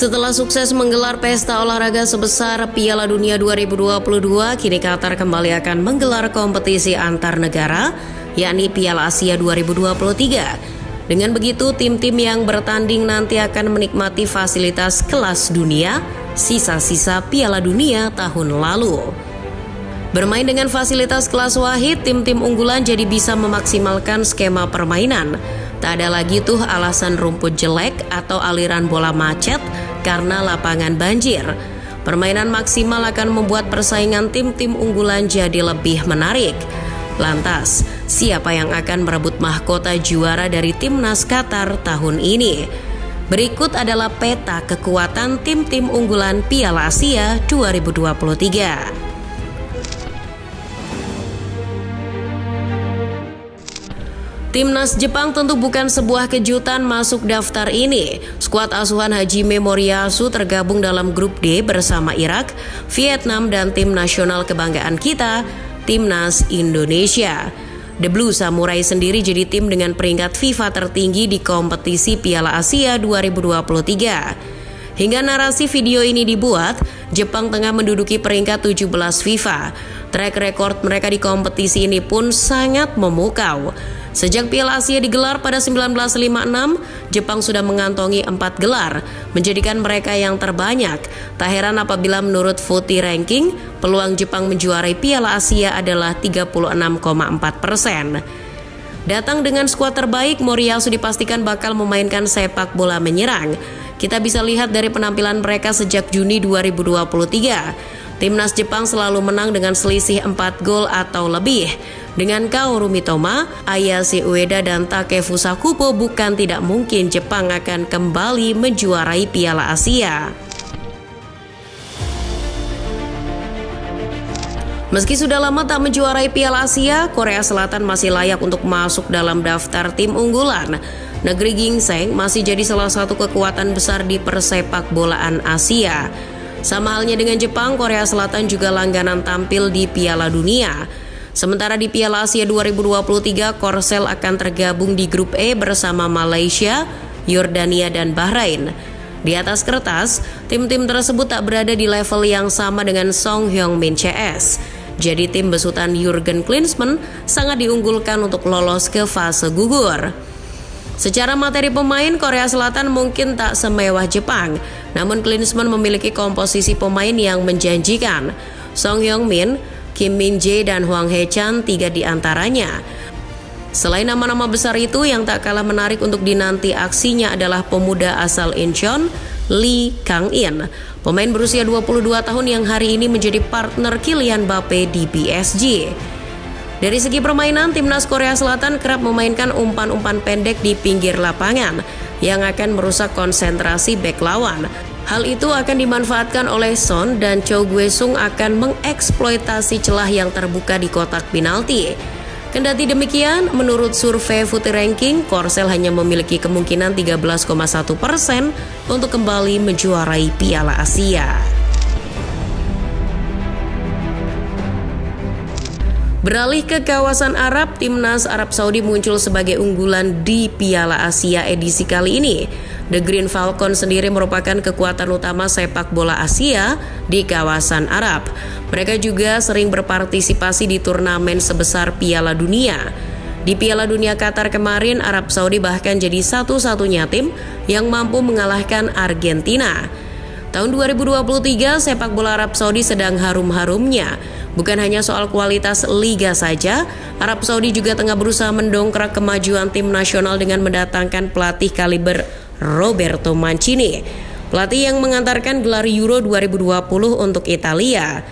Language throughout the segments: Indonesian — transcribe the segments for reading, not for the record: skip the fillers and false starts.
Setelah sukses menggelar pesta olahraga sebesar Piala Dunia 2022, kini Qatar kembali akan menggelar kompetisi antar negara, yakni Piala Asia 2023. Dengan begitu, tim-tim yang bertanding nanti akan menikmati fasilitas kelas dunia, sisa-sisa Piala Dunia tahun lalu. Bermain dengan fasilitas kelas wahid, tim-tim unggulan jadi bisa memaksimalkan skema permainan. Tak ada lagi tuh alasan rumput jelek atau aliran bola macet karena lapangan banjir. Permainan maksimal akan membuat persaingan tim-tim unggulan jadi lebih menarik. Lantas, siapa yang akan merebut mahkota juara dari timnas Qatar tahun ini? Berikut adalah peta kekuatan tim-tim unggulan Piala Asia 2023. Timnas Jepang tentu bukan sebuah kejutan masuk daftar ini. Skuad asuhan Hajime Moriyasu tergabung dalam grup D bersama Irak, Vietnam, dan tim nasional kebanggaan kita, Timnas Indonesia. The Blue Samurai sendiri jadi tim dengan peringkat FIFA tertinggi di kompetisi Piala Asia 2023. Hingga narasi video ini dibuat, Jepang tengah menduduki peringkat 17 FIFA. Track record mereka di kompetisi ini pun sangat memukau. Sejak Piala Asia digelar pada 1956, Jepang sudah mengantongi 4 gelar, menjadikan mereka yang terbanyak. Tak heran apabila menurut FUTI Ranking, peluang Jepang menjuarai Piala Asia adalah 36,4%. Datang dengan skuad terbaik, Moriyasu dipastikan bakal memainkan sepak bola menyerang. Kita bisa lihat dari penampilan mereka sejak Juni 2023. Timnas Jepang selalu menang dengan selisih 4 gol atau lebih. Dengan Kaoru Mitoma, Ayase Ueda, dan Takefusa Kubo, bukan tidak mungkin Jepang akan kembali menjuarai Piala Asia. Meski sudah lama tak menjuarai Piala Asia, Korea Selatan masih layak untuk masuk dalam daftar tim unggulan. Negeri gingseng masih jadi salah satu kekuatan besar di persepak bolaan Asia. Sama halnya dengan Jepang, Korea Selatan juga langganan tampil di Piala Dunia. Sementara di Piala Asia 2023, Korsel akan tergabung di grup E bersama Malaysia, Yordania, dan Bahrain. Di atas kertas, tim-tim tersebut tak berada di level yang sama dengan Song Heung-min CS. Jadi tim besutan Jurgen Klinsmann sangat diunggulkan untuk lolos ke fase gugur. Secara materi pemain, Korea Selatan mungkin tak semewah Jepang, namun Klinsmann memiliki komposisi pemain yang menjanjikan. Song Heung-min, Kim Min-jae, dan Hwang Hae-chan 3 di antaranya. Selain nama-nama besar itu, yang tak kalah menarik untuk dinanti aksinya adalah pemuda asal Incheon, Lee Kang-in, pemain berusia 22 tahun yang hari ini menjadi partner Kylian Mbappe di PSG. Dari segi permainan, timnas Korea Selatan kerap memainkan umpan-umpan pendek di pinggir lapangan yang akan merusak konsentrasi bek lawan. Hal itu akan dimanfaatkan oleh Son, dan Cho Gue-sung akan mengeksploitasi celah yang terbuka di kotak penalti. Kendati demikian, menurut survei FUTI Ranking, Korsel hanya memiliki kemungkinan 13,1% untuk kembali menjuarai Piala Asia. Beralih ke kawasan Arab, timnas Arab Saudi muncul sebagai unggulan di Piala Asia edisi kali ini. The Green Falcon sendiri merupakan kekuatan utama sepak bola Asia di kawasan Arab. Mereka juga sering berpartisipasi di turnamen sebesar Piala Dunia. Di Piala Dunia Qatar kemarin, Arab Saudi bahkan jadi satu-satunya tim yang mampu mengalahkan Argentina. Tahun 2023, sepak bola Arab Saudi sedang harum-harumnya. Bukan hanya soal kualitas liga saja, Arab Saudi juga tengah berusaha mendongkrak kemajuan tim nasional dengan mendatangkan pelatih kaliber Roberto Mancini, pelatih yang mengantarkan gelar Euro 2020 untuk Italia.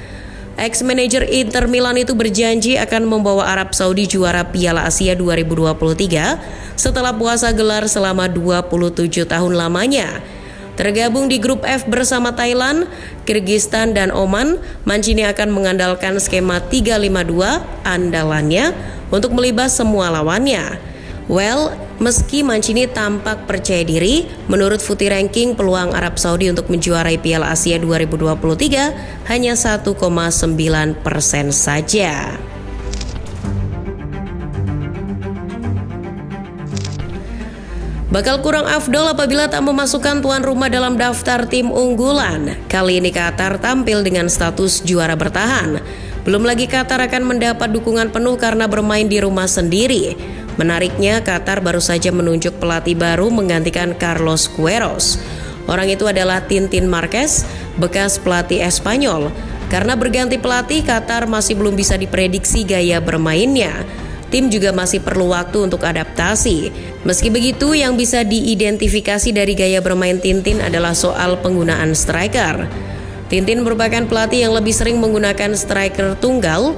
Ex-manajer Inter Milan itu berjanji akan membawa Arab Saudi juara Piala Asia 2023 setelah puasa gelar selama 27 tahun lamanya. Tergabung di grup F bersama Thailand, Kirgistan, dan Oman, Mancini akan mengandalkan skema 3-5-2 andalannya untuk melibas semua lawannya. Well, meski Mancini tampak percaya diri, menurut FUTI Ranking peluang Arab Saudi untuk menjuarai Piala Asia 2023 hanya 1,9% saja. Bakal kurang afdol apabila tak memasukkan tuan rumah dalam daftar tim unggulan. Kali ini Qatar tampil dengan status juara bertahan. Belum lagi Qatar akan mendapat dukungan penuh karena bermain di rumah sendiri. Menariknya, Qatar baru saja menunjuk pelatih baru menggantikan Carlos Queiroz. Orang itu adalah Tintin Marquez, bekas pelatih Espanyol. Karena berganti pelatih, Qatar masih belum bisa diprediksi gaya bermainnya. Tim juga masih perlu waktu untuk adaptasi. Meski begitu, yang bisa diidentifikasi dari gaya bermain Tintin adalah soal penggunaan striker. Tintin merupakan pelatih yang lebih sering menggunakan striker tunggal.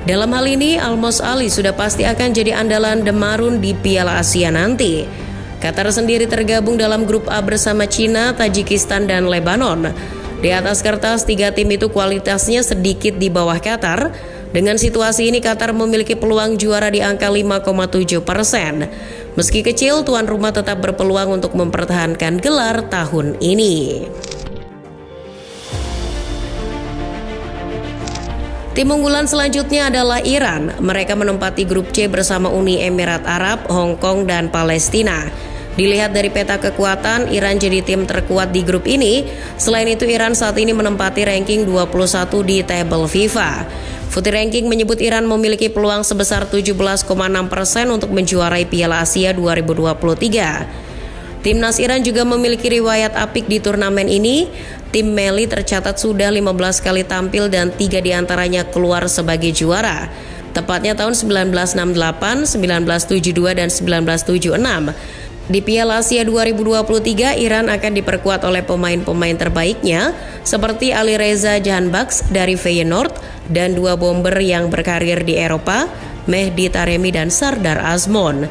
Dalam hal ini, Almos Ali sudah pasti akan jadi andalan The Maroon di Piala Asia nanti. Qatar sendiri tergabung dalam grup A bersama Cina, Tajikistan, dan Lebanon. Di atas kertas, 3 tim itu kualitasnya sedikit di bawah Qatar. Dengan situasi ini, Qatar memiliki peluang juara di angka 5,7%. Meski kecil, tuan rumah tetap berpeluang untuk mempertahankan gelar tahun ini. Tim unggulan selanjutnya adalah Iran. Mereka menempati grup C bersama Uni Emirat Arab, Hong Kong, dan Palestina. Dilihat dari peta kekuatan, Iran jadi tim terkuat di grup ini. Selain itu, Iran saat ini menempati ranking 21 di tabel FIFA. Footy Ranking menyebut Iran memiliki peluang sebesar 17,6% untuk menjuarai Piala Asia 2023. Timnas Iran juga memiliki riwayat apik di turnamen ini. Tim Meli tercatat sudah 15 kali tampil dan 3 diantaranya keluar sebagai juara. Tepatnya tahun 1968, 1972, dan 1976. Di Piala Asia 2023, Iran akan diperkuat oleh pemain-pemain terbaiknya seperti Ali Reza Jahanbakhsh dari Feyenoord dan 2 bomber yang berkarir di Eropa, Mehdi Taremi dan Sardar Azmoun.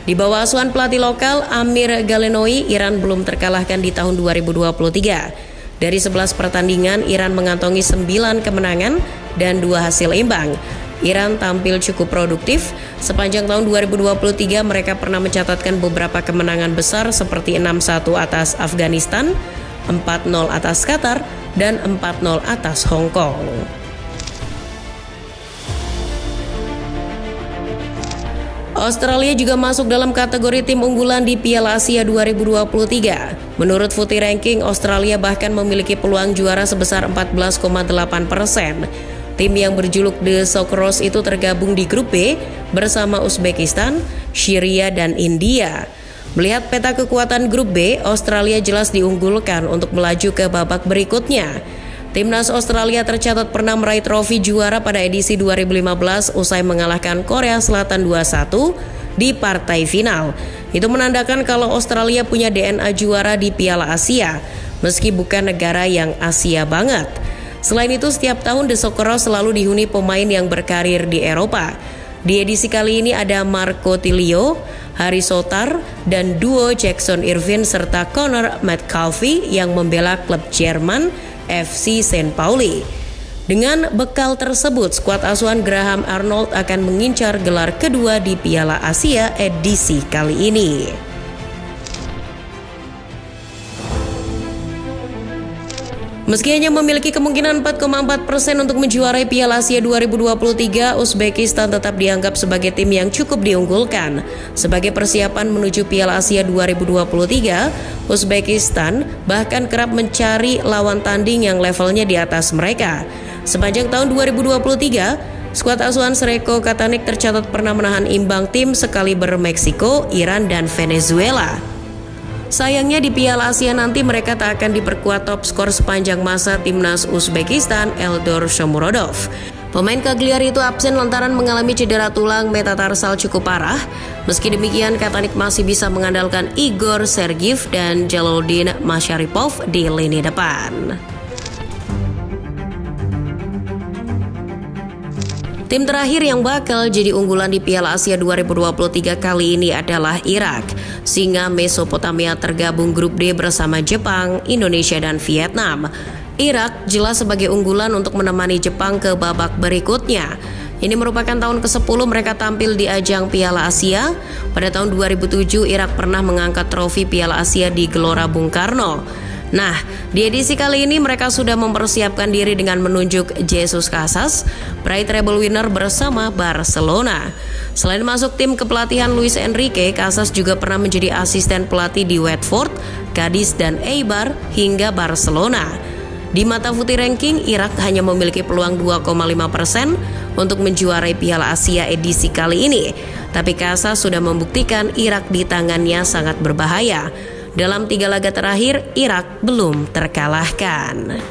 Di bawah asuhan pelatih lokal Amir Galenoy, Iran belum terkalahkan di tahun 2023. Dari 11 pertandingan, Iran mengantongi 9 kemenangan dan 2 hasil imbang. Iran tampil cukup produktif. Sepanjang tahun 2023 mereka pernah mencatatkan beberapa kemenangan besar seperti 6-1 atas Afghanistan, 4-0 atas Qatar, dan 4-0 atas Hong Kong. Australia juga masuk dalam kategori tim unggulan di Piala Asia 2023. Menurut Footy Ranking, Australia bahkan memiliki peluang juara sebesar 14,8%. Tim yang berjuluk The Socceroos itu tergabung di grup B bersama Uzbekistan, Syria, dan India. Melihat peta kekuatan grup B, Australia jelas diunggulkan untuk melaju ke babak berikutnya. Timnas Australia tercatat pernah meraih trofi juara pada edisi 2015 usai mengalahkan Korea Selatan 2-1 di partai final. Itu menandakan kalau Australia punya DNA juara di Piala Asia, meski bukan negara yang Asia banget. Selain itu, setiap tahun The Socceroos selalu dihuni pemain yang berkarir di Eropa. Di edisi kali ini ada Marco Tilio, Harry Sotar, dan duo Jackson Irvine serta Connor McCauley yang membela klub Jerman FC St. Pauli. Dengan bekal tersebut, skuad asuhan Graham Arnold akan mengincar gelar kedua di Piala Asia edisi kali ini. Meski hanya memiliki kemungkinan 4,4% untuk menjuarai Piala Asia 2023, Uzbekistan tetap dianggap sebagai tim yang cukup diunggulkan. Sebagai persiapan menuju Piala Asia 2023, Uzbekistan bahkan kerap mencari lawan tanding yang levelnya di atas mereka. Sepanjang tahun 2023, skuad asuhan Sreko Katanik tercatat pernah menahan imbang tim sekaliber Meksiko, Iran, dan Venezuela. Sayangnya di Piala Asia nanti mereka tak akan diperkuat top skor sepanjang masa timnas Uzbekistan, Eldor Shomurodov. Pemain Cagliari itu absen lantaran mengalami cedera tulang metatarsal cukup parah. Meski demikian, Katanik masih bisa mengandalkan Igor Sergiev dan Jalaldin Masharipov di lini depan. Tim terakhir yang bakal jadi unggulan di Piala Asia 2023 kali ini adalah Irak. Singa Mesopotamia tergabung grup D bersama Jepang, Indonesia, dan Vietnam. Irak jelas sebagai unggulan untuk menemani Jepang ke babak berikutnya. Ini merupakan tahun ke-10 mereka tampil di ajang Piala Asia. Pada tahun 2007, Irak pernah mengangkat trofi Piala Asia di Gelora Bung Karno. Nah, di edisi kali ini mereka sudah mempersiapkan diri dengan menunjuk Jesus Casas, peraih treble winner bersama Barcelona. Selain masuk tim kepelatihan Luis Enrique, Casas juga pernah menjadi asisten pelatih di Watford, Cadiz dan Eibar hingga Barcelona. Di mata Footy Ranking, Irak hanya memiliki peluang 2,5% untuk menjuarai Piala Asia edisi kali ini. Tapi Casas sudah membuktikan Irak di tangannya sangat berbahaya. Dalam 3 laga terakhir, Irak belum terkalahkan.